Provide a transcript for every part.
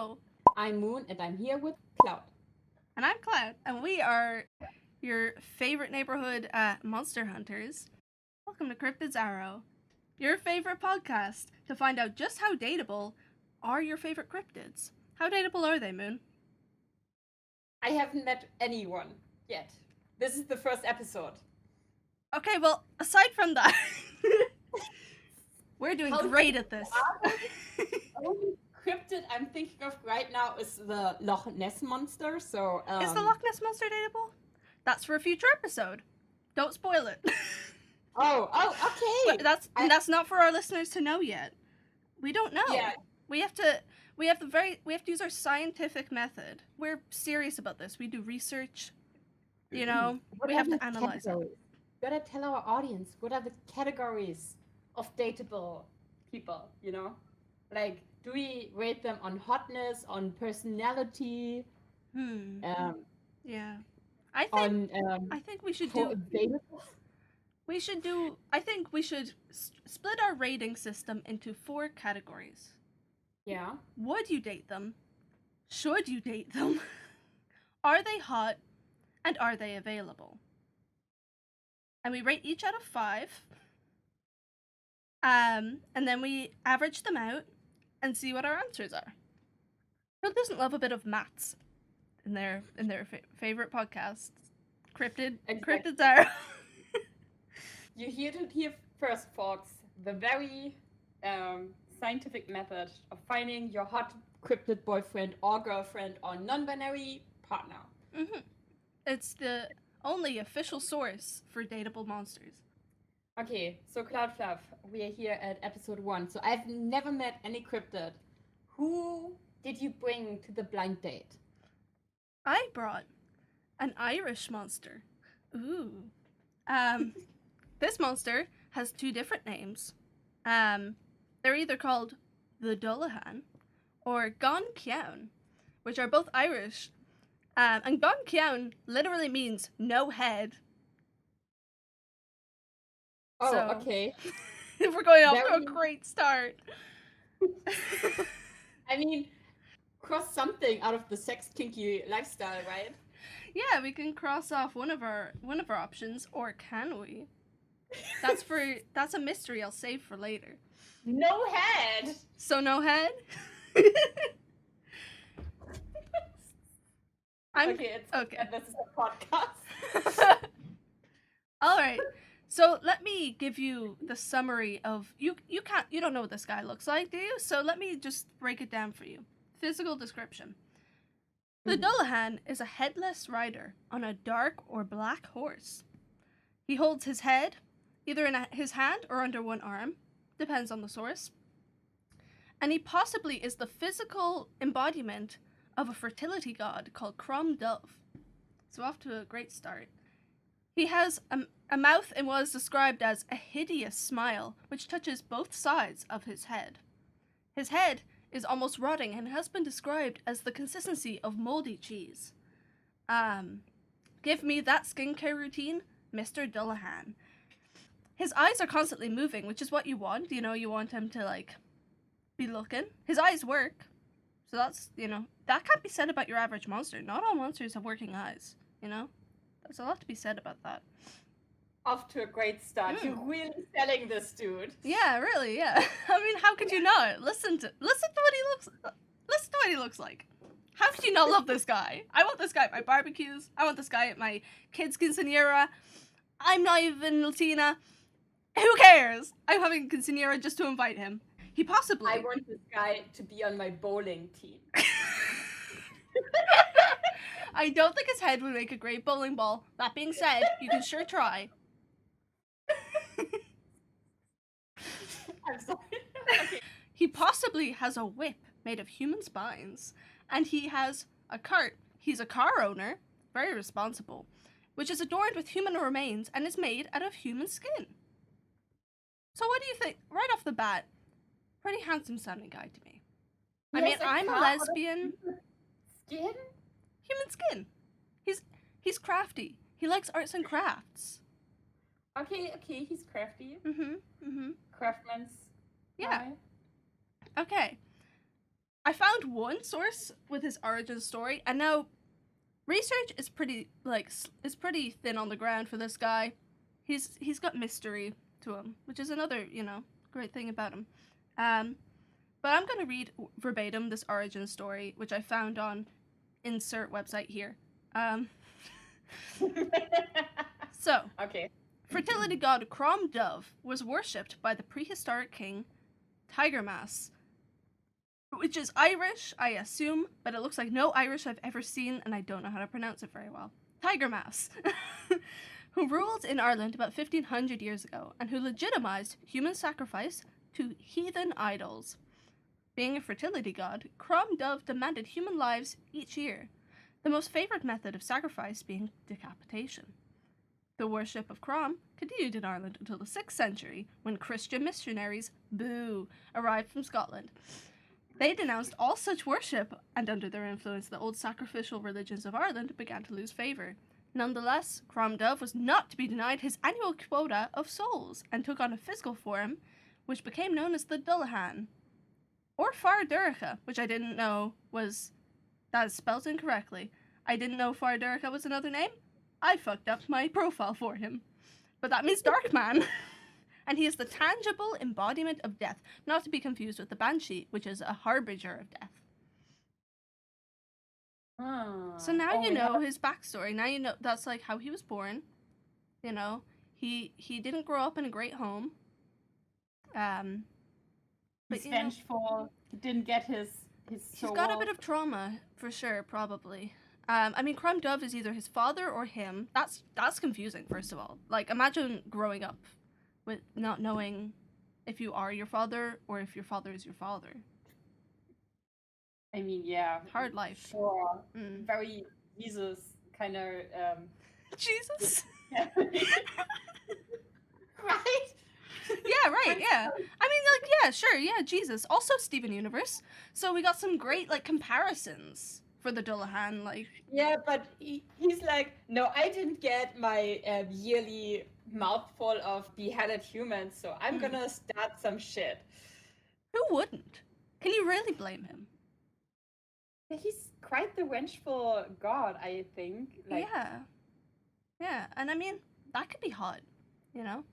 Hello. I'm Moon, and I'm here with Cloud. And I'm Cloud, and we are your favorite neighborhood monster hunters. Welcome to Cryptids Arrow, your favorite podcast to find out just how dateable are your favorite cryptids. How dateable are they, Moon? I haven't met anyone yet. This is the first episode. Okay, well, aside from that, we're doing great at this. The only cryptid I'm thinking of right now is the Loch Ness Monster, so... Is the Loch Ness Monster dateable? That's for a future episode. Don't spoil it. Okay. But that's not for our listeners to know yet. We don't know. Yeah. We have to use our scientific method. We're serious about this. We do research. You know, we have to analyze it. We gotta tell our audience what are the categories of dateable people, you know? Like, do we rate them on hotness, on personality? Yeah. I think we should do... I think we should split our rating system into 4 categories. Yeah. Would you date them? Should you date them? Are they hot? And are they available? And we rate each out of 5. And then we average them out and see what our answers are. Who doesn't love a bit of maths in their favorite podcasts? Cryptids are. You heard it here first, folks. The very scientific method of finding your hot cryptid boyfriend or girlfriend or non-binary partner. Mm-hmm. It's the only official source for dateable monsters. Okay, so Cloud Fluff, we are here at episode 1. So I've never met any cryptid. Who did you bring to the blind date? I brought an Irish monster. Ooh. This monster has 2 different names. They're either called the Dullahan or Gan Ceann, which are both Irish. And Gan Ceann literally means no head. Oh, so, okay. We're going off to a great start. I mean, cross something out of the sex kinky lifestyle, right? Yeah, we can cross off one of our options, or can we? That's a mystery I'll save for later. No head. So no head? Okay. This is a podcast. All right. So let me give you the summary of you don't know what this guy looks like, do you? So let me just break it down for you. Physical description. The Dullahan is a headless rider on a dark or black horse. He holds his head either in his hand or under one arm, depends on the source. And he possibly is the physical embodiment of a fertility god called Crom Dubh. So off to a great start. He has a mouth and what is described as a hideous smile, which touches both sides of his head. His head is almost rotting and has been described as the consistency of moldy cheese. Give me that skincare routine, Mr. Dullahan. His eyes are constantly moving, which is what you want. You know, you want him to, like, be looking. His eyes work. So that's, that can't be said about your average monster. Not all monsters have working eyes, There's a lot to be said about that. Off to a great start. You're really selling this dude. Yeah, really, yeah. I mean, how could you not? Listen to what he looks like. How could you not love this guy? I want this guy at my barbecues. I want this guy at my kids' quinceañera. I'm not even Latina. Who cares? I'm having a quinceañera just to invite him. He possibly... I want this guy to be on my bowling team. I don't think his head would make a great bowling ball. That being said, you can sure try. I'm sorry. Okay. He possibly has a whip made of human spines, and he has a cart. He's a car owner, very responsible, which is adorned with human remains and is made out of human skin. So what do you think? Right off the bat, pretty handsome sounding guy to me. I'm a lesbian. Skin? Human skin. He's crafty. He likes arts and crafts. Okay, he's crafty. Mm-hmm. Craftsman's. Yeah. Okay. I found one source with his origin story, and now research is pretty is pretty thin on the ground for this guy. He's got mystery to him, which is another great thing about him. But I'm gonna read verbatim this origin story, which I found on insert website here. So, Okay. fertility god Crom Dove was worshipped by the prehistoric king Tigermas, which is Irish, I assume, but it looks like no Irish I've ever seen, and I don't know how to pronounce it very well. Tigermas, who ruled in Ireland about 1500 years ago, and who legitimized human sacrifice to heathen idols. Being a fertility god, Crom Dove demanded human lives each year, the most favored method of sacrifice being decapitation. The worship of Crom continued in Ireland until the 6th century, when Christian missionaries, boo, arrived from Scotland. They denounced all such worship, and under their influence the old sacrificial religions of Ireland began to lose favour. Nonetheless, Crom Dove was not to be denied his annual quota of souls, and took on a physical form, which became known as the Dullahan, or Far Duricha, which I didn't know was... that is spelled incorrectly. I didn't know Far Duricha was another name. I fucked up my profile for him. But that means Dark Man. And he is the tangible embodiment of death, not to be confused with the Banshee, which is a harbinger of death. So now you know his backstory. Now you know that's like how he was born. You know, he didn't grow up in a great home. But he's vengeful. He didn't get his soul. He's got a bit of trauma for sure, probably. I mean, Crom Dove is either his father or him. That's confusing. First of all, like imagine growing up with not knowing if you are your father or if your father is your father. I mean, yeah. Hard life. Sure. Very Jesus kind of. Jesus. Right? Yeah, right, yeah. I mean, like, yeah, sure, yeah, Jesus. Also Steven Universe. So we got some great, like, comparisons for the Dullahan, like... Yeah, but he's like, no, I didn't get my yearly mouthful of beheaded humans, so I'm gonna start some shit. Who wouldn't? Can you really blame him? He's quite the vengeful god, I think. Like, yeah. Yeah, and I mean, that could be hot, you know?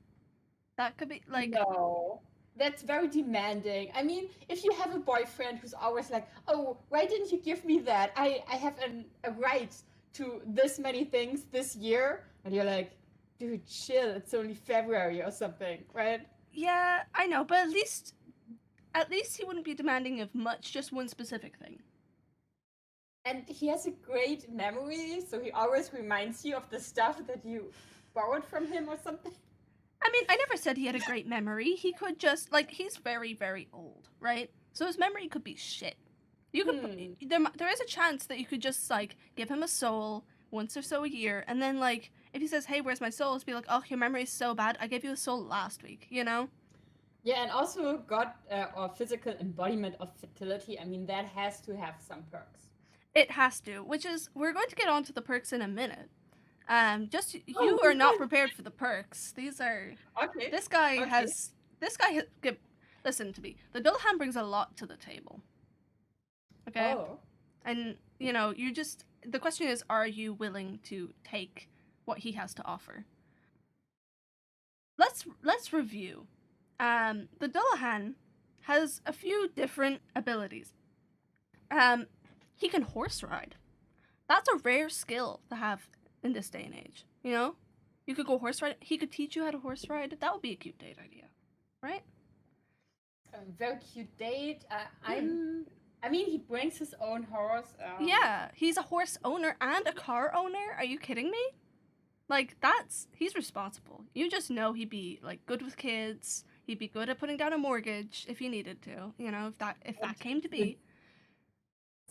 That could be, like... No, that's very demanding. I mean, if you have a boyfriend who's always like, oh, why didn't you give me that? I have a right to this many things this year. And you're like, dude, chill, it's only February or something, right? Yeah, I know, but at least he wouldn't be demanding of much, just one specific thing. And he has a great memory, so he always reminds you of the stuff that you borrowed from him or something. I mean, I never said he had a great memory. He could just, like, he's very, very old, right? So his memory could be shit. You could, there is a chance that you could just, like, give him a soul once or so a year, and then, like, if he says, hey, where's my soul? It's be like, oh, your memory is so bad, I gave you a soul last week, you know? Yeah, and also God or physical embodiment of fertility, I mean, that has to have some perks. It has to, which is, we're going to get on to the perks in a minute. You are not prepared for the perks. These are... Okay. This guy has... Listen to me. The Dullahan brings a lot to the table. Okay? Oh. And, you know, you just... The question is, are you willing to take what he has to offer? Let's review. The Dullahan has a few different abilities. He can horse ride. That's a rare skill to have in this day and age, you know? You could go horse ride. He could teach you how to horse ride. That would be a cute date idea, right? A very cute date. I mean, he brings his own horse. Yeah, he's a horse owner and a car owner. Are you kidding me? Like, he's responsible. You just know he'd be, like, good with kids. He'd be good at putting down a mortgage if he needed to, you know, if that came to be.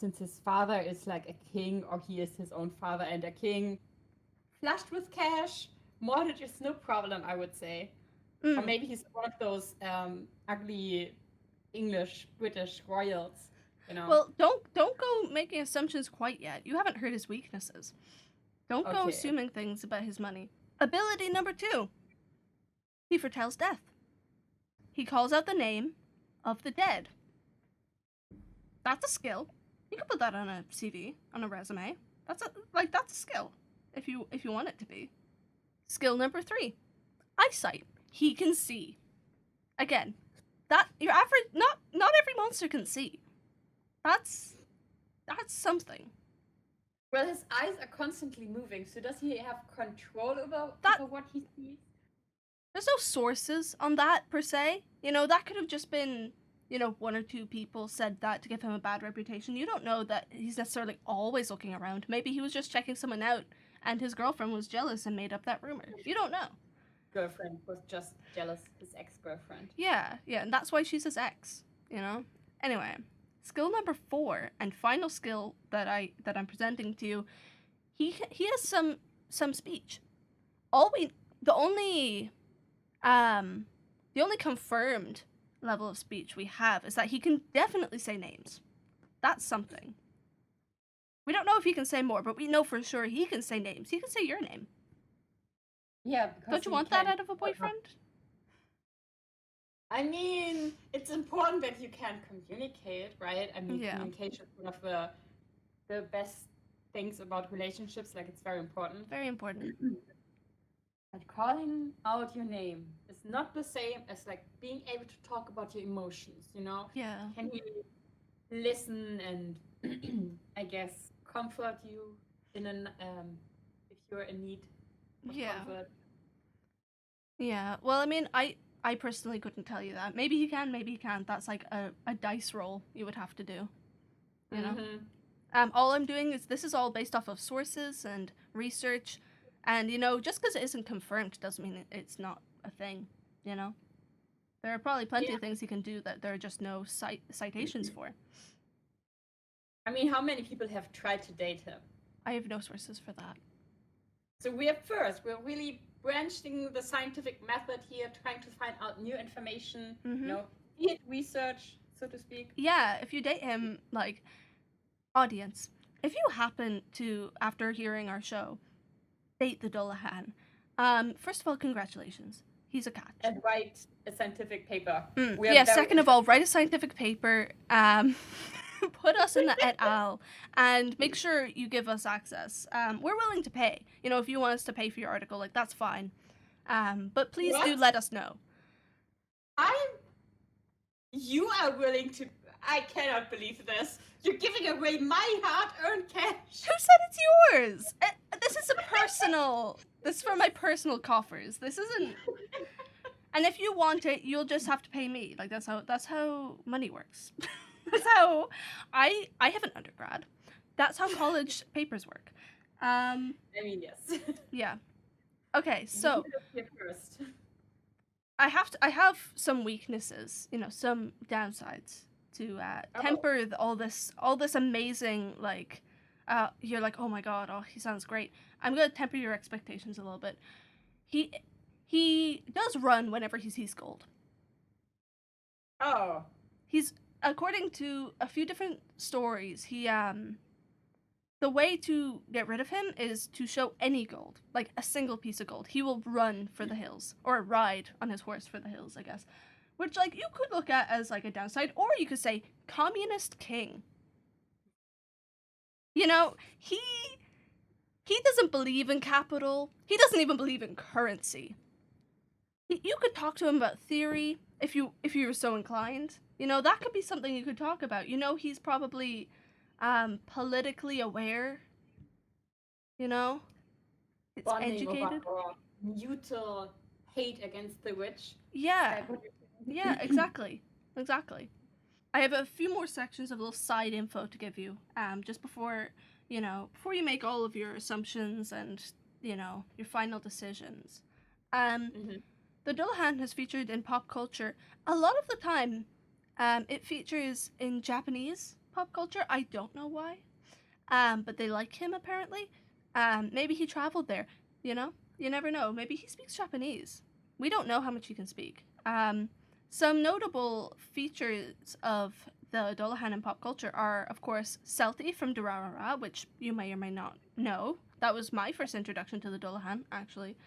Since his father is like a king, or he is his own father and a king, flushed with cash, mortgage is no problem, I would say. Or maybe he's one of those ugly English, British royals, you know. Well, don't go making assumptions quite yet. You haven't heard his weaknesses. Don't go assuming things about his money. Ability number 2. He foretells death. He calls out the name of the dead. That's a skill. You can put that on a CV, on a resume. That's a skill, if you want it to be. Skill number 3, eyesight. He can see. Again, that your average not every monster can see. That's something. Well, his eyes are constantly moving, so does he have control over what he sees? There's no sources on that per se. That could have just been, 1 or 2 people said that to give him a bad reputation. You don't know that he's necessarily always looking around. Maybe he was just checking someone out and his girlfriend was jealous and made up that rumor. You don't know. Girlfriend was just jealous, his ex-girlfriend. Yeah, and that's why she's his ex, Anyway, skill number 4 and final skill that I'm presenting to you, he has some speech. The only confirmed level of speech we have is that he can definitely say names. That's something. We don't know if he can say more, but we know for sure he can say names. He can say your name. Yeah, don't you want that out of a boyfriend? I mean, it's important that you can communicate, right? I mean, communication is one of the best things about relationships. Like, it's very important. Very important. But calling out your name is not the same as like being able to talk about your emotions, Yeah. Can you listen and I guess comfort you in if you're in need of comfort? Yeah. Well, I mean, I personally couldn't tell you that. Maybe he can, maybe he can't. That's like a dice roll you would have to do. You know? All I'm doing is this is all based off of sources and research. And, just because it isn't confirmed doesn't mean it's not a thing, There are probably plenty of things he can do that there are just no citations for. I mean, how many people have tried to date him? I have no sources for that. So we're really branching the scientific method here, trying to find out new information, field research, so to speak. Yeah, if you date him, like, audience, if you happen to, after hearing our show, date the Dullahan, first of all, congratulations. He's a catch. And write a scientific paper. Second of all, write a scientific paper, put us in the et al, and make sure you give us access. We're willing to pay. If you want us to pay for your article, like, that's fine. But please do let us know. You are willing to... I cannot believe this. You're giving away my hard-earned cash. Who said it's yours? This is this is for my personal coffers. This isn't... And if you want it, you'll just have to pay me. Like, that's how money works. That's how... I have an undergrad. That's how college papers work. I mean, yes. Yeah. Okay, so... You first. I have some weaknesses, some downsides to temper all this amazing, like, you're like, oh my god, he sounds great. I'm gonna temper your expectations a little bit. He does run whenever he sees gold. Oh. He's, according to a few different stories, the way to get rid of him is to show any gold, like a single piece of gold. He will run for the hills, or ride on his horse for the hills, I guess. Which, like, you could look at as, like, a downside, or you could say, communist king. He doesn't believe in capital. He doesn't even believe in currency. You could talk to him about theory, if you were so inclined. That could be something you could talk about. He's probably... politically aware, it's bonding educated, over mutual hate against the rich. Yeah, exactly. I have a few more sections of little side info to give you, just before you make all of your assumptions and your final decisions. The Dullahan has featured in pop culture a lot of the time. It features in Japanese pop culture. I don't know why, but they like him apparently. Maybe he traveled there. You never know. Maybe he speaks Japanese. We don't know how much he can speak. Some notable features of the Dullahan in pop culture are, of course, Celty from Durarara, which you may or may not know. That was my first introduction to the Dullahan, actually.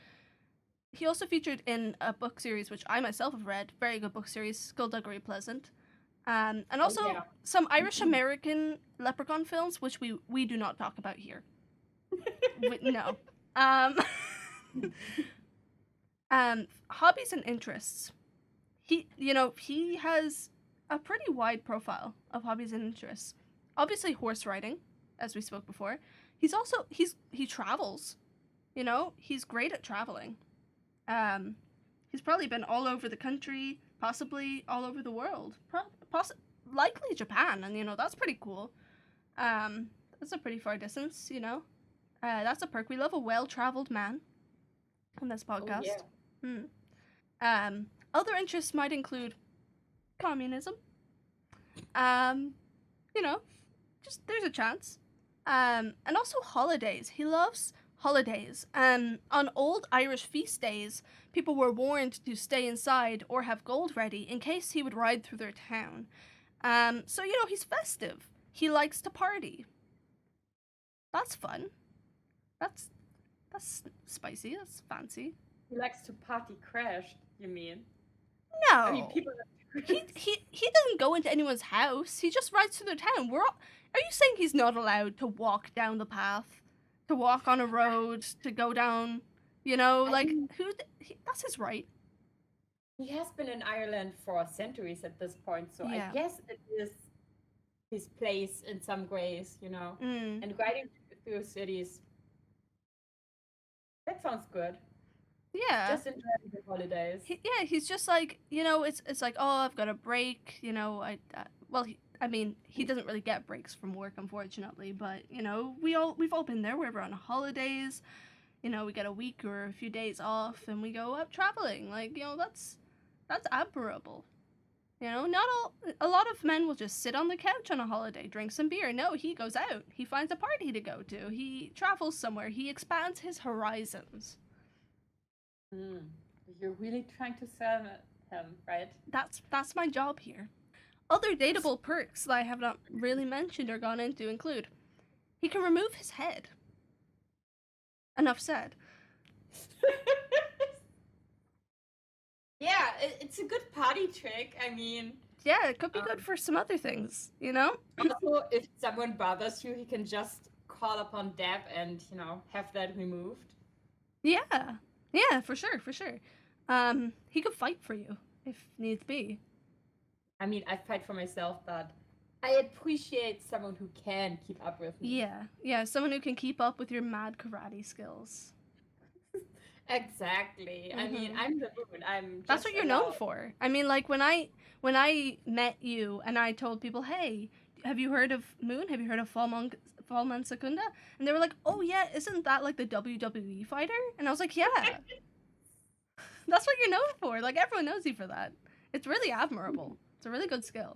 He also featured in a book series which I myself have read, very good book series, Skullduggery Pleasant. And Oh also yeah. some Irish American leprechaun films, which we do not talk about here. No. Um, hobbies and interests. He has a pretty wide profile of hobbies and interests. Obviously, horse riding, as we spoke before. He travels. He's great at traveling. Um, he's probably been all over the country, possibly all over the world. Likely Japan, and that's pretty cool. Um, that's a pretty far distance. That's a perk. We love a well-traveled man on this Oh yeah. podcast. Hmm. Other interests might include communism. Um, you know, just there's a chance. And also holidays. He loves holidays. On old Irish feast days, people were warned to stay inside or have gold ready in case he would ride through their town. So he's festive. He likes to party. That's fun. That's that's spicy. That's fancy. He likes to party crash, you mean? I mean, No. people. He doesn't go into anyone's house. He just rides through their town. Are you saying he's not allowed to walk down the path, to walk on a road, to go down? I Like mean, that's his right. he has been in Ireland for centuries at this point, so I Yeah. guess it is his place in some ways, you know. Mm. And riding through cities, that sounds good. Yeah. Just enjoying the holidays. Yeah. He's just like it's like, oh, I've got a break. I mean, he doesn't really get breaks from work, unfortunately. But we've all been there. We're on holidays. We get a week or a few days off, and we go out traveling. Like that's admirable. Not a lot of men will just sit on the couch on a holiday, drink some beer. No, he goes out. He finds a party to go to. He travels somewhere. He expands his horizons. Mm. You're really trying to sell him, right? That's my job here. Other dateable perks that I have not really mentioned or gone into include he can remove his head. Enough said. Yeah, it's a good party trick. I mean, Yeah, it could be good um, for some other things. also, if someone bothers you, he can just call upon Deb and, have that removed. Yeah, yeah, for sure, for sure. He could fight for you if needs be. I mean, I fight for myself, but I appreciate someone who can keep up with me. Yeah, yeah, someone who can keep up with your mad karate skills. Exactly. I mean, Hmm. I'm the moon. I'm That's just what you're known allowed. for. I mean, like when I met you and I told people, "Hey, have you heard of Moon? Have you heard of Fallman Secunda?" And they were like, "Oh yeah, isn't that like the WWE fighter?" And I was like, "Yeah, that's what you're known for. Like everyone knows you for that. It's really admirable. It's a really good skill."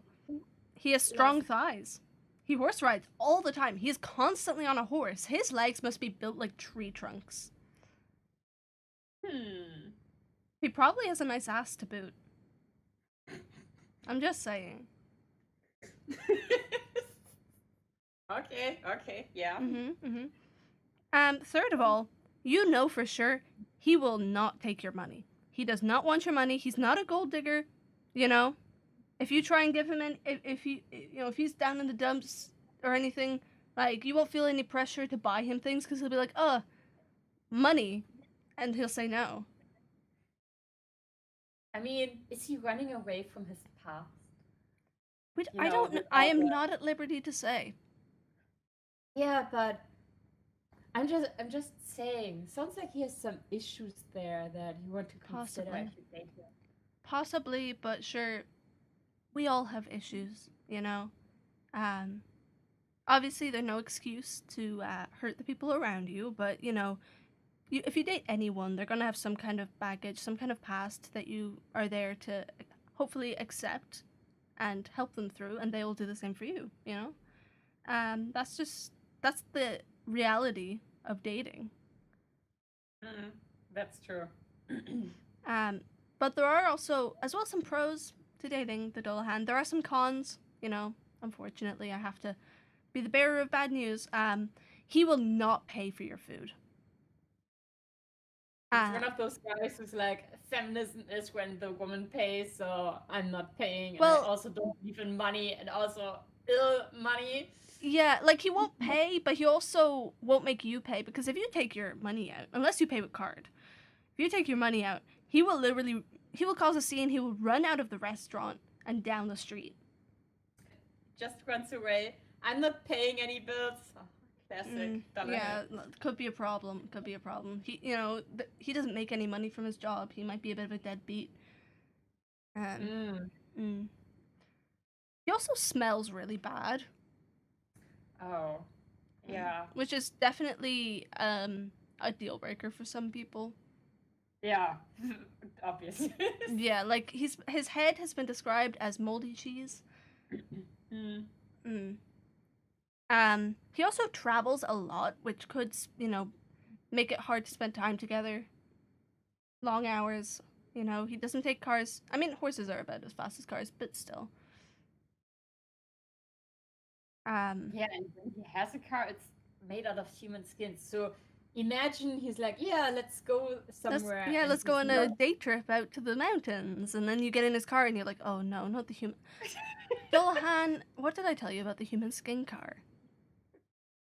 He has Yes. strong thighs. He horse rides all the time. He is constantly on a horse. His legs must be built like tree trunks. Hmm. He probably has a nice ass to boot. I'm just saying. Okay, okay, yeah. Mm-hmm. Third of all, you know for sure he will not take your money. He does not want your money. He's not a gold digger. You know, if you try and give him if he, if he's down in the dumps or anything, like you won't feel any pressure to buy him things because he'll be like, money, and he'll say no. I mean, is he running away from his past? Which You I know, don't. with I all am the. not at liberty to say. Yeah, but I'm just saying. Sounds like he has some issues there that you want to consider if Possibly, you date him. possibly, but sure, we all have issues. Um, Obviously, they're no excuse to hurt the people around you, but if you date anyone, they're gonna have some kind of baggage, some kind of past that you are there to hopefully accept and help them through, and they will do the same for you. That's the reality of dating. Mm, that's true. Um, but there are also, as well, some pros to dating the Dullahan. There are some cons. Unfortunately, I have to be the bearer of bad news. He will not pay for your food. It's one of those guys who's like, feminism is when the woman pays, so I'm not paying. And I Well, also don't believe in money and also ill money. yeah, like he won't pay, but he also won't make you pay because if you take your money out, unless you pay with card, if you take your money out, he will cause a scene. He will run out of the restaurant and down the street. Just runs away. I'm not paying any bills. Oh, classic. Yeah, Dullahan. could be a problem. Could be a problem. He, he doesn't make any money from his job. He might be a bit of a deadbeat. Mm. He also smells really bad. Oh, yeah. Which is definitely a deal breaker for some people. Yeah, obviously. Yeah, like his head has been described as moldy cheese. He also travels a lot, which could, make it hard to spend time together. Long hours, he doesn't take cars. I mean, horses are about as fast as cars, but still. Yeah, and when he has a car, it's made out of human skin. So imagine he's like, yeah, let's go somewhere. Let's go on a day trip out to the mountains. And then you get in his car and you're like, oh no, not the human. Dullahan, what did I tell you about the human skin car?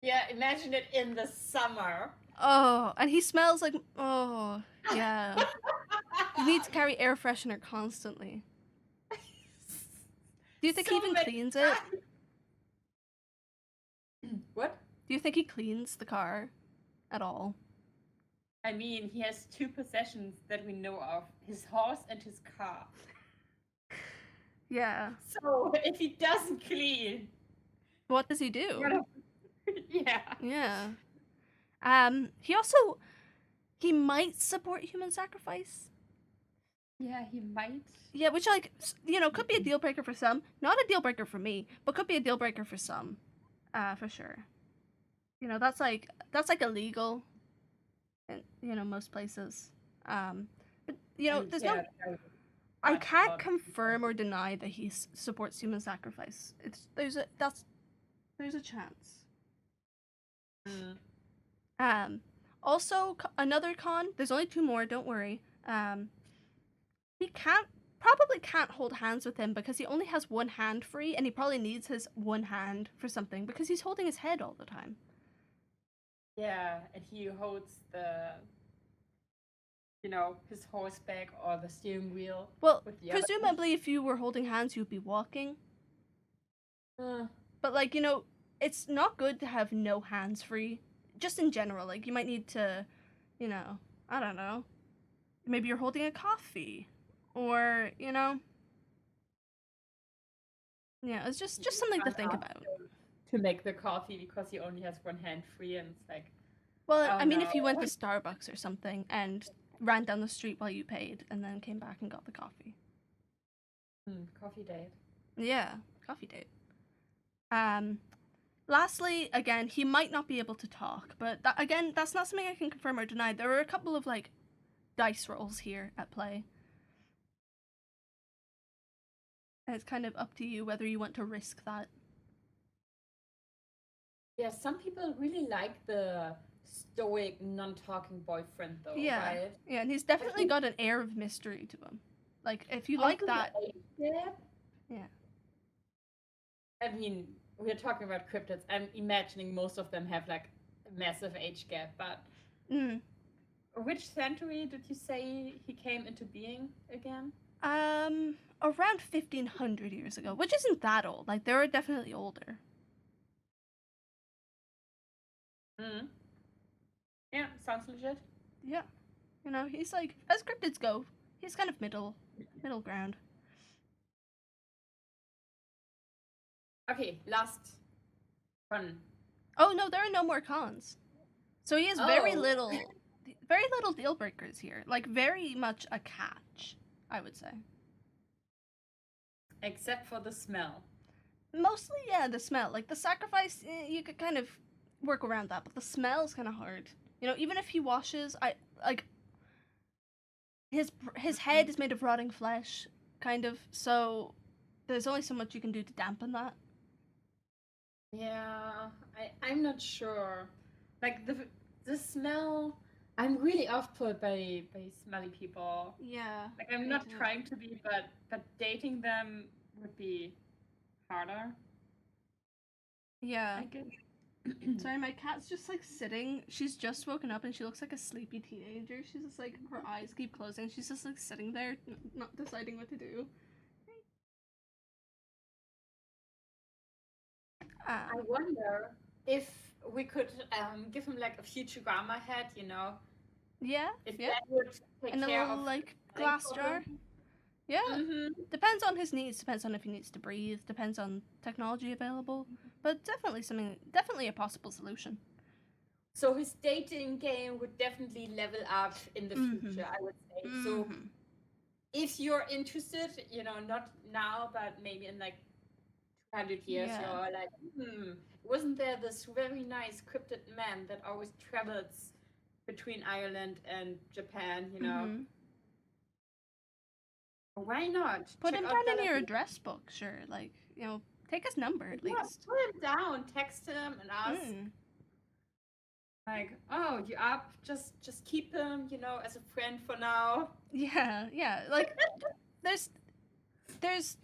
Yeah, imagine it in the summer. Oh, and he smells like, oh, yeah. You need to carry air freshener constantly. Do you think he even cleans it? What? Do you think he cleans the car at all? I mean, he has two possessions that we know of, his horse and his car. Yeah. So, if he doesn't clean... What does he do? Yeah. Yeah. He might support human sacrifice. Yeah, he might. Yeah, which, like, could be a deal breaker for some. Not a deal breaker for me, but could be a deal breaker for some. For sure. That's like illegal in, most places. But, there's no... I can't confirm or deny that he supports human sacrifice. There's a chance. Also, another con, there's only 2 more, don't worry. He probably can't hold hands with him because he only has one hand free and he probably needs his one hand for something because he's holding his head all the time. Yeah, and he holds his horseback or the steering wheel. Well, presumably if you were holding hands, you'd be walking. But, like, it's not good to have no hands free. Just in general, like, you might need to, I don't know. Maybe you're holding a coffee. Or, Yeah, it's just something to think about. To make the coffee because he only has one hand free and it's like... Well, I mean, if you went to Starbucks or something and ran down the street while you paid and then came back and got the coffee. Coffee date. Yeah, coffee date. Lastly, again, he might not be able to talk, but that's not something I can confirm or deny. There are a couple of, like, dice rolls here at play. And it's kind of up to you whether you want to risk that. Yeah, some people really like the stoic, non-talking boyfriend, though, yeah. right? Yeah, and he's definitely got an air of mystery to him. Like, if you like that... Yeah. I mean, we're talking about cryptids. I'm imagining most of them have, like, a massive age gap, but... Which century did you say he came into being again? Around 1500 years ago, which isn't that old. Like, they were definitely older. Yeah, sounds legit. Yeah. He's like, as cryptids go, he's kind of middle ground. Okay, last one. Oh, no, there are no more cons. So he has very little deal breakers here. Like, very much a catch, I would say. Except for the smell. Mostly, yeah, the smell. Like, the sacrifice, you could kind of work around that, but the smell is kind of hard. Even if he washes, his head is made of rotting flesh, kind of, so there's only so much you can do to dampen that. Yeah, I'm not sure. Like, the smell, I'm really off put by smelly people. Yeah, Like I'm me not too. trying to be, but dating them would be harder, Yeah. I guess. Sorry, my cat's just like sitting. She's just woken up and she looks like a sleepy teenager. She's just like, her eyes keep closing. She's just like sitting there, not deciding what to do. I Um, wonder if we could give him like a Futurama head, you know, yeah, if yeah. that would take And a care of little like smelling glass jar. problem. Yeah. Mm-hmm. Depends on his needs, depends on if he needs to breathe, depends on technology available. But definitely a possible solution. So his dating game would definitely level up in the Mm-hmm. future, I would say. So Mm-hmm. if you're interested, you know, not now, but maybe in like 200 years, you're Yeah. like, wasn't there this very nice cryptid man that always travels between Ireland and Japan, you know? Mm-hmm. Why not? Put Check him out down in your Dullahan. address book, sure. Like, take his number at Yeah, least. put him down, text him and ask, Mm. like, oh, you up? Just keep him, you know, as a friend for now. Yeah, yeah. Like there's there's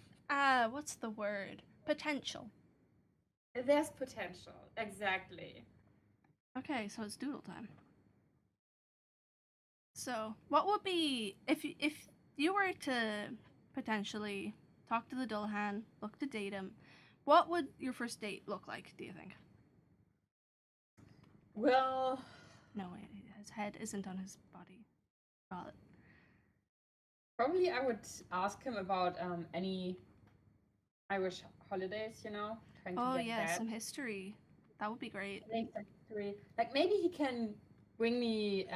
what's the word? Potential. There's potential, exactly. Okay, so it's doodle time. So, what would be if you were to potentially talk to the Dullahan, look to date him, what would your first date look like, do you think? Well, No, his head isn't on his body. Got it. probably I would ask him about any Irish holidays, you know, trying to Oh get yeah, that. some history. That would be great. Any history. Like maybe he can bring me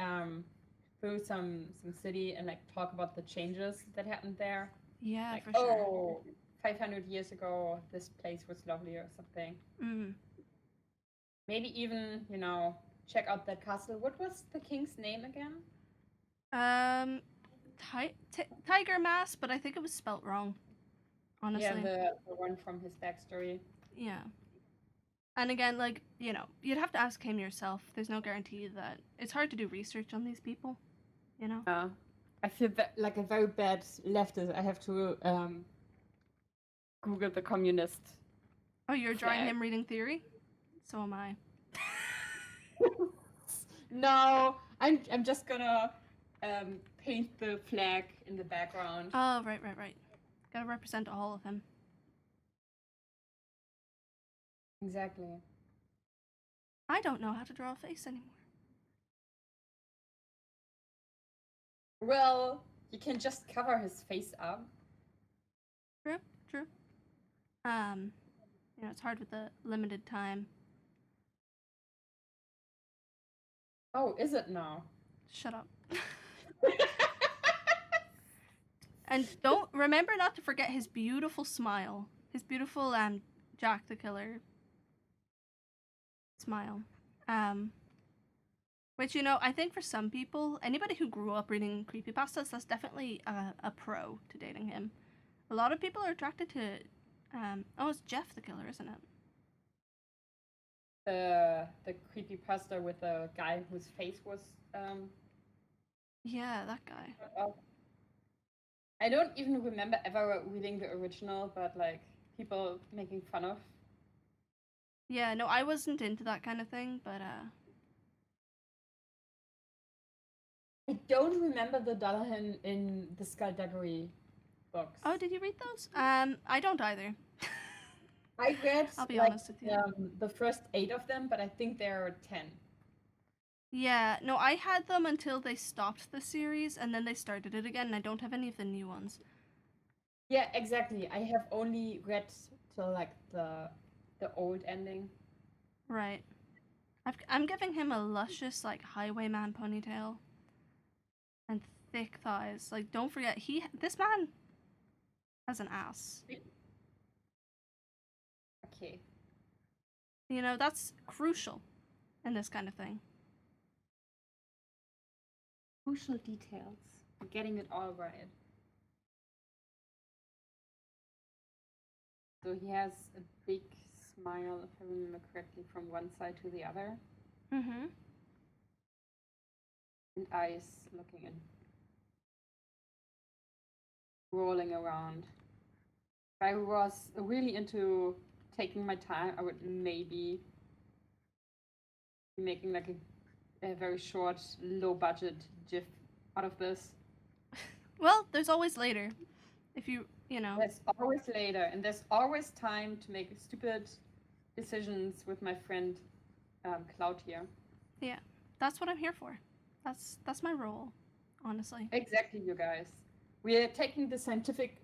through some city and like talk about the changes that happened there. Yeah, Like, for sure. oh, 500 years ago, this place was lovely or something. Mm. Maybe even, you know, check out that castle. What was the king's name again? Um, tiger mask, but I think it was spelt wrong. Yeah, Honestly. the one from his backstory. Yeah. And again, like, you'd have to ask him yourself. There's no guarantee that it's hard to do research on these people, you know? I feel like a very bad leftist. I have to Google the communist Oh, you're drawing flag. him reading theory? So am I. No, I'm just gonna paint the flag in the background. Oh, right, right, right. Gotta represent all of him. Exactly. I don't know how to draw a face anymore. Well, you can just cover his face up. True, true. Um, it's hard with the limited time. Oh, is it now? Shut up. And don't remember not to forget his beautiful smile. His beautiful Jack the Killer smile. Um which I think for some people, anybody who grew up reading creepypastas, that's definitely a pro to dating him. A lot of people are attracted to oh, it's Jeff the Killer, isn't it? The creepy pasta with the guy whose face was Yeah, that guy. up. I don't even remember ever reading the original, but like people making fun of. Yeah, no, I wasn't into that kind of thing, but I don't remember the Dullahan in the Skullduggery books. oh, did you read those? I don't either. I read I'll be like honest with you. the first 8 of them, but I think there are 10. Yeah, no, I had them until they stopped the series and then they started it again, and I don't have any of the new ones. Yeah, exactly. I have only read till like the old ending. Right. I'm giving him a luscious, like, highwayman ponytail and thick thighs. Like, don't forget, this man has an ass. Okay. That's crucial in this kind of thing. Crucial details. Getting it all right. So he has a big smile, if I remember correctly, from one side to the other. Mm-hmm. and eyes looking and rolling around. If I was really into taking my time, I would maybe be making like a very short, low budget GIF out of this. Well, there's always later. If you know. There's always later, and there's always time to make stupid decisions with my friend Cloud here. Yeah, that's what I'm here for. That's my role, honestly. Exactly, you guys. We are taking the scientific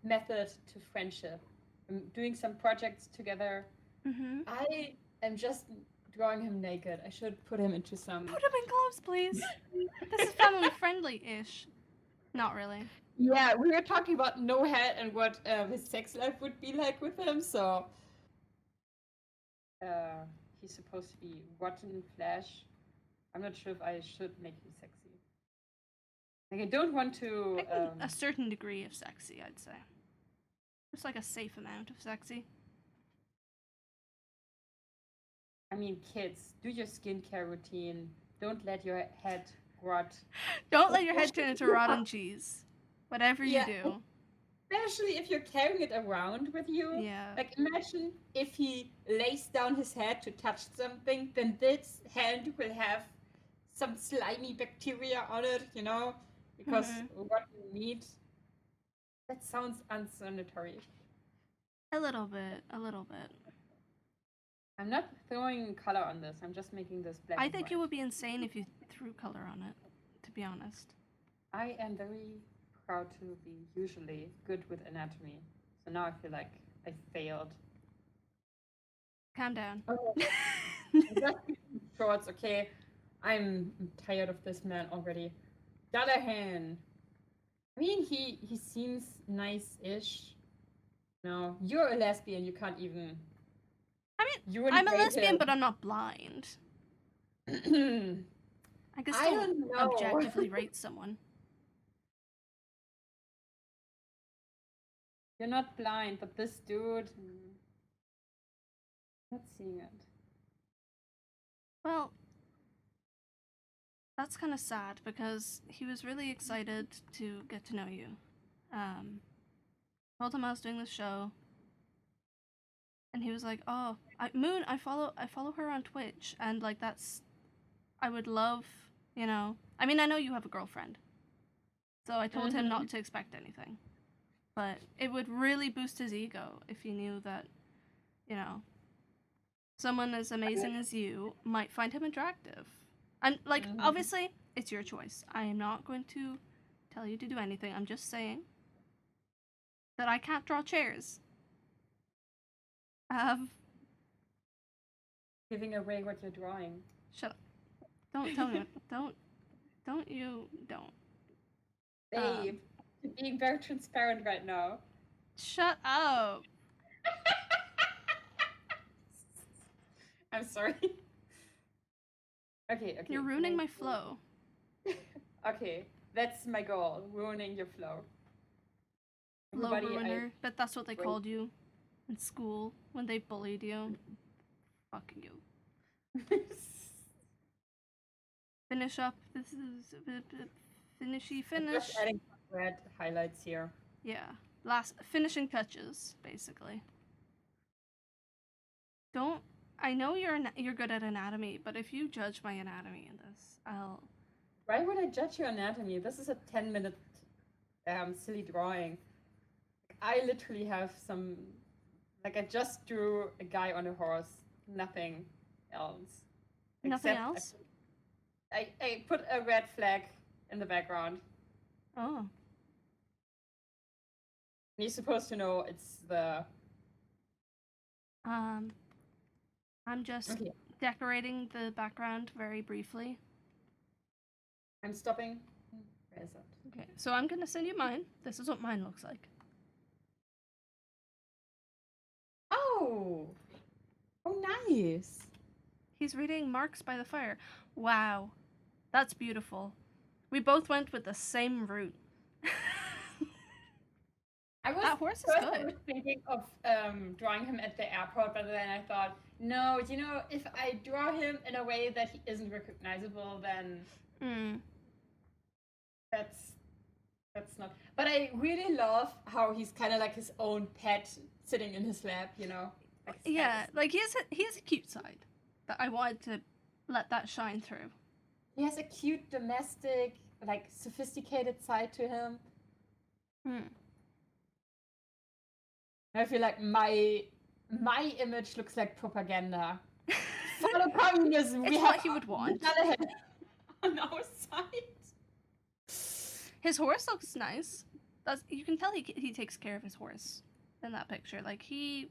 method to friendship. I'm doing some projects together. Mm-hmm. I am just drawing him naked. I should put him into some. Put him in gloves, please. This is family friendly-ish. Not really. Yeah, we were talking about no head and what his sex life would be like with him. So he's supposed to be rotten flesh. I'm not sure if I should make him sexy. Like I don't want to. A certain degree of sexy, I'd say. Just like a safe amount of sexy. I mean, kids, do your skincare routine. Don't let your head rot. Don't let your head turn into rotten cheese. Whatever you do. Especially if you're carrying it around with you. Yeah. Like, imagine if he lays down his head to touch something, then this hand will have some slimy bacteria on it, you know? Because what you need. That sounds unsanitary. A little bit. I'm not throwing color on this. I'm just making this black. I think you would be insane if you threw color on it, to be honest. I am very proud to be usually good with anatomy. So now I feel like I failed. Calm down. Okay. Just shorts, okay? I'm tired of this man already. Dullahan. I mean, he seems nice-ish. No, you're a lesbian. You can't even. I mean, I'm a lesbian, but I'm not blind. I can still objectively rate someone. You're not blind, but this dude. Not seeing it. Well, that's kind of sad because he was really excited to get to know you. Told him I was doing this show, and he was like, "Oh, Moon, I follow her on Twitch, and like I would love, you know. I mean, I know you have a girlfriend, so I told him not to expect anything, but it would really boost his ego if he knew that, you know, someone as amazing as you might find him attractive. And like, obviously, it's your choice. I am not going to tell you to do anything. I'm just saying that I can't draw chairs. Giving away what you're drawing. Shut up. Don't tell me. Don't. Babe, you're being very transparent right now. Shut up. I'm sorry. Okay. You're ruining my flow. Okay, that's my goal. Ruining your flow. Flow ruiner. But that's what they called you in school when they bullied you. Fucking you. Finish up. This is finish. Just adding red highlights here. Yeah, last finishing touches, basically. Don't. I know you're good at anatomy, but if you judge my anatomy in this, I'll. Why would I judge your anatomy? This is a 10-minute silly drawing. I literally have some. Like I just drew a guy on a horse. Nothing else. Nothing else? I put a red flag in the background. Oh. You're supposed to know it's the... I'm just decorating the background very briefly. I'm stopping. Where is it? Okay, so I'm gonna send you mine. This is what mine looks like. Oh! Oh, nice! He's reading Marks by the Fire. Wow. That's beautiful. We both went with the same route. That horse is good. I was thinking of drawing him at the airport, but then I thought, no, you know, if I draw him in a way that he isn't recognizable, then Hmm. That's not. But I really love how he's kind of like his own pet sitting in his lap, you know? Like his pet Yeah, is- like he has a cute side that I wanted to let that shine through. He has a cute domestic, like sophisticated side to him. Hmm. I feel like my image looks like propaganda. Follow communism. It's We what have he would want. Dullahan on our side. His horse looks nice. You can tell he takes care of his horse in that picture. Like he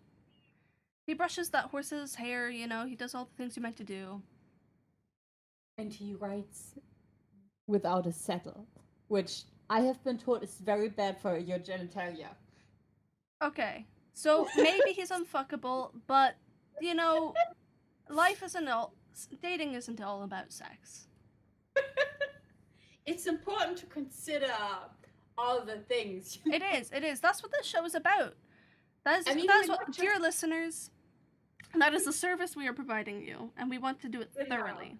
brushes that horse's hair. You know, he does all the things you're meant to do. And he rides without a saddle, which I have been told is very bad for your genitalia. Okay, so maybe he's unfuckable, but you know, life isn't all dating isn't all about sex. It's important to consider all the things. It is. It is. That's what this show is about. That's I mean, that's we're what, not dear just- listeners. That is the service we are providing you, and we want to do it Yeah. thoroughly.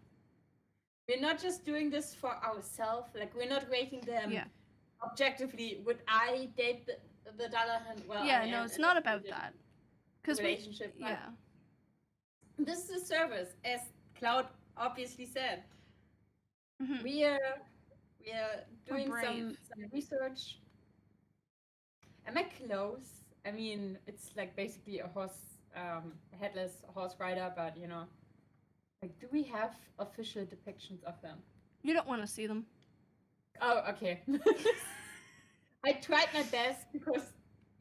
We're not just doing this for ourselves. Like we're not rating them Yeah. objectively. Would I date the Dullahan? Well, Yeah. I No, am it's in not a about committed that. Because relationship. but yeah. This is a service, as Cloud obviously said. Mhm. We are doing brave. some research. Am I close? I mean, it's like basically a headless horse rider, but you know, like, do we have official depictions of them? You don't want to see them. Oh, okay. I tried my best because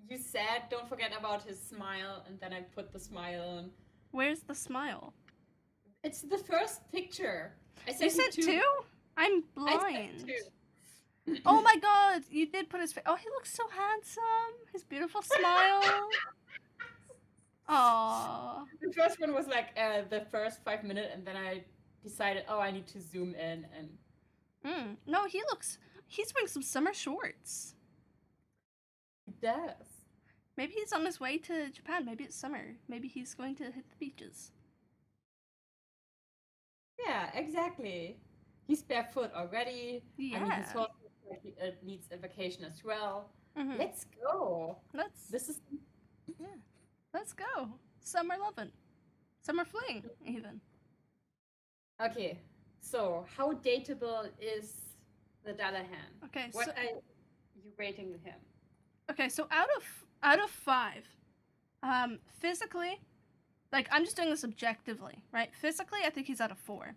you said don't forget about his smile, and then I put the smile on. Where's the smile? It's the first picture. I You sent sent two. two? I'm I sent blind. two. Oh my god, you did put his face. Oh, he looks so handsome. His beautiful smile. Aww. The first one was like the first 5 minutes, and then I decided, oh, I need to zoom in, and No, he's wearing some summer shorts. it does. Maybe he's on his way to Japan. Maybe it's summer. Maybe he's going to hit the beaches. Yeah, exactly. He's barefoot already. Yeah. I mean, his horse needs a vacation as well. Mhm. Let's go. This is Let's go. Summer lovin'. Summer fling, even. okay. So, how dateable is the Dullahan? Okay, What so are you rating him? so out of 5, physically, like I'm just doing this objectively, right? Physically, I think he's out of 4.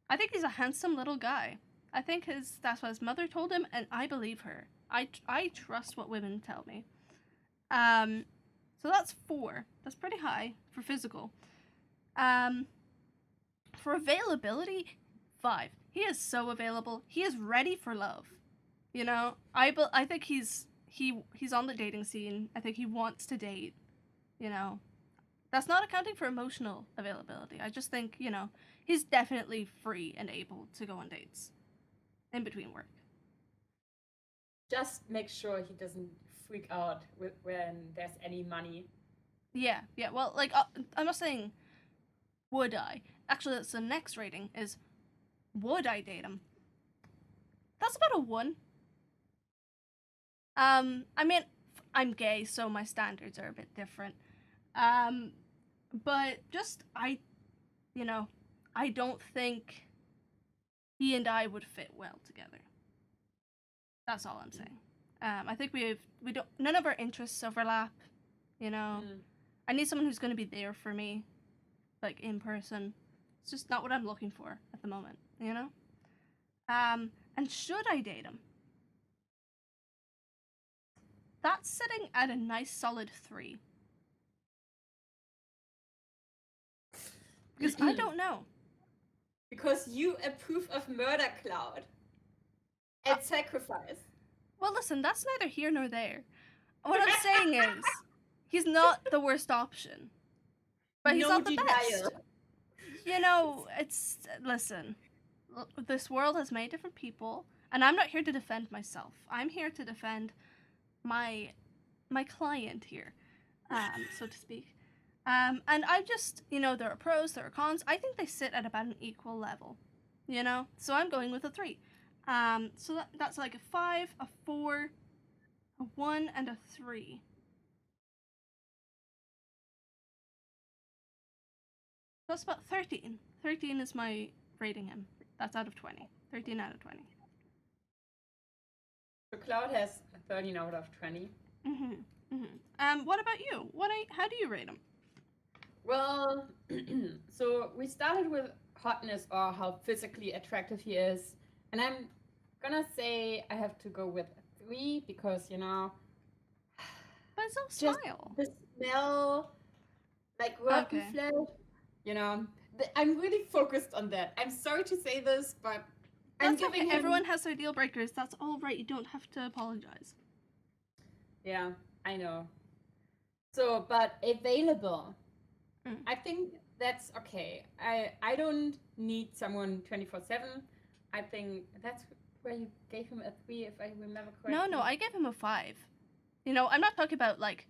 I think he's a handsome little guy. I think that's what his mother told him, and I believe her. I trust what women tell me. So that's 4. That's pretty high for physical. For availability, 5. He is so available. He is ready for love. You know, I think he's on the dating scene. I think he wants to date. You know, that's not accounting for emotional availability. I just think, you know, he's definitely free and able to go on dates in between work. Just make sure he doesn't freak out when there's any money. Yeah. Well, like I'm not saying would I. Actually, that's the next rating is would I date him? That's about a 1. I mean, I'm gay, so my standards are a bit different. But just I don't think he and I would fit well together. That's all I'm saying. I think none of our interests overlap. You know, I need someone who's going to be there for me, like in person. It's just not what I'm looking for at the moment. You know. And should I date him? That's sitting at a nice solid 3. Because I don't know. Because you approve of murder, Cloud. And sacrifice. Well, listen, that's neither here nor there. What I'm saying is, he's not the worst option. But he's No not the denial. best. You know, listen, this world has many different people, and I'm not here to defend myself. I'm here to defend my client here, so to speak. And I just, you know, there are pros, there are cons. I think they sit at about an equal level. you know? So I'm going with a 3. So that's like a 5, a 4, a 1, and a 3. That's about 13. 13 is my rating him. That's out of 20. 13 out of 20. So Cloud has a 13 out of 20. What about you? How do you rate him? Well, so we started with hotness or how physically attractive he is. And I'm gonna say I have to go with a 3 because, you know, But it's all just smile. the smell, like rotten Okay. flesh, you know. I'm really focused on that. I'm sorry to say this, but I'm That's giving okay. him. Everyone has their deal breakers. That's all right. You don't have to apologize. Yeah, I know. So, but available. Mm. I think that's okay. I don't need someone 24/7. I think that's where you gave him a 3, if I remember correctly. No, I gave him a 5. You know, I'm not talking about like,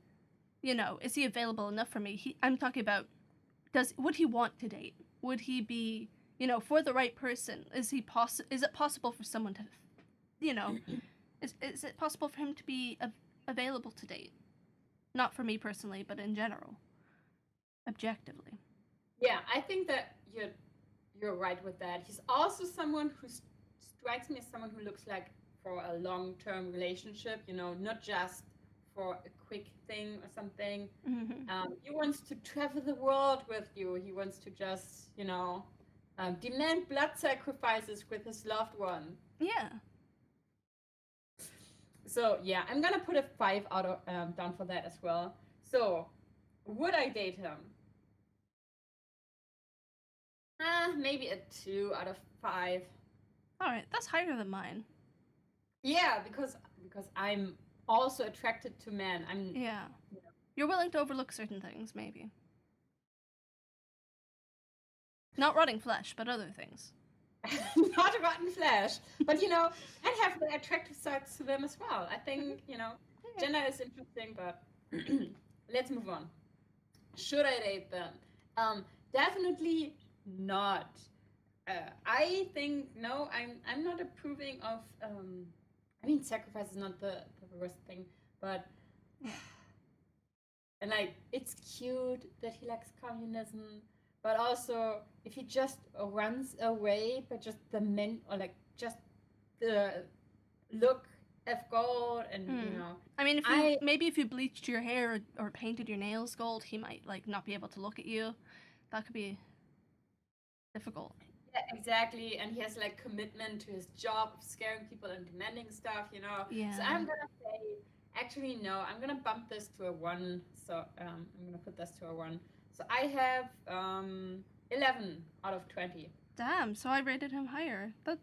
you know, is he available enough for me? I'm talking about would he want to date? Would he be, you know, for the right person? Is it possible for someone to, you know, is it possible for him to be available to date? Not for me personally, but in general, objectively. Yeah, I think that you're right with that. He's also someone who strikes me as someone who looks like for a long-term relationship, you know, not just for a quick thing or something. He wants to travel the world with you. He wants to just, you know, demand blood sacrifices with his loved one. Yeah. So yeah, I'm gonna put a 5 out of down for that as well. So would I date him? Maybe a 2 out of 5. All right, that's higher than mine. Yeah, because I'm also attracted to men. Yeah. You're willing to overlook certain things, maybe. Not rotting flesh, but other things. not a rotten flesh, but you know, and have the attractive sides to them as well. I think you know, gender is interesting, but let's move on. Should I date them? Definitely not. I think no. I'm not approving of. I mean, sacrifice is not the worst thing, but and like it's cute that he likes communism, but also if he just runs away, but just the men or like just the look of gold and you know. I mean, if you bleached your hair or painted your nails gold, he might like not be able to look at you. That could be difficult. Yeah, exactly, and he has like commitment to his job of scaring people and demanding stuff, you know. Yeah. So I'm gonna say, actually no, I'm gonna bump this to a 1. So I'm gonna put this to a 1. So I have 11 out of 20. Damn. So I rated him higher. That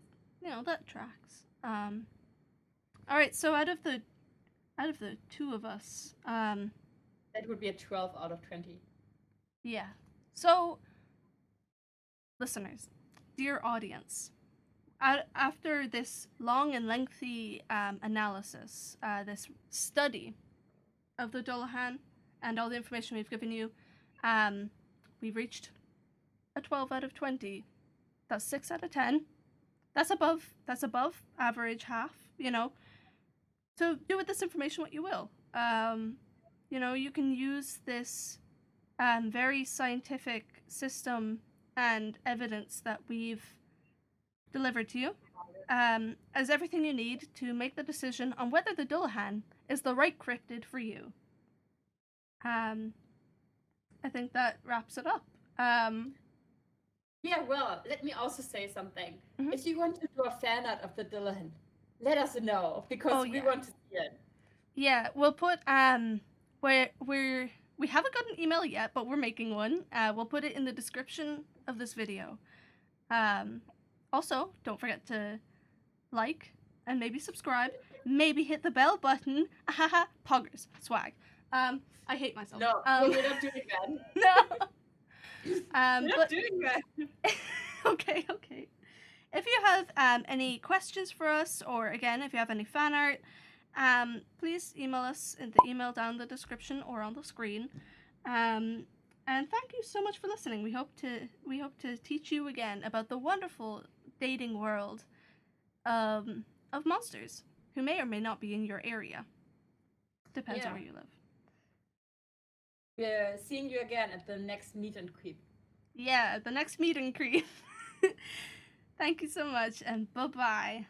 tracks. All right. So out of the two of us, that would be a 12 out of 20. Yeah. So, listeners, dear audience, after this long and lengthy analysis, this study of the Dullahan and all the information we've given you, we've reached a 12 out of 20. That's 6 out of 10. That's above average half, you know. So do with this information what you will. You know, you can use this very scientific system and evidence that we've delivered to you as everything you need to make the decision on whether the Dullahan is the right cryptid for you. I think that wraps it up. Yeah, well, let me also say something. Mhm. If you want to do a fan art of the Dullahan, let us know because we want to see it. Yeah, we'll put we haven't got an email yet, but we're making one. We'll put it in the description of this video. Also, don't forget to like and maybe subscribe. Maybe hit the bell button. Haha, poggers, swag. I hate myself. No, we're not doing that. No. We're not doing that. Okay. If you have any questions for us, or again, if you have any fan art, please email us in the email down in the description or on the screen. And thank you so much for listening. We hope to teach you again about the wonderful dating world of monsters who may or may not be in your area. Depends on Yeah. where you live. We're seeing you again at the next meet and greet. Yeah, the next meet and greet. Thank you so much, and bye-bye.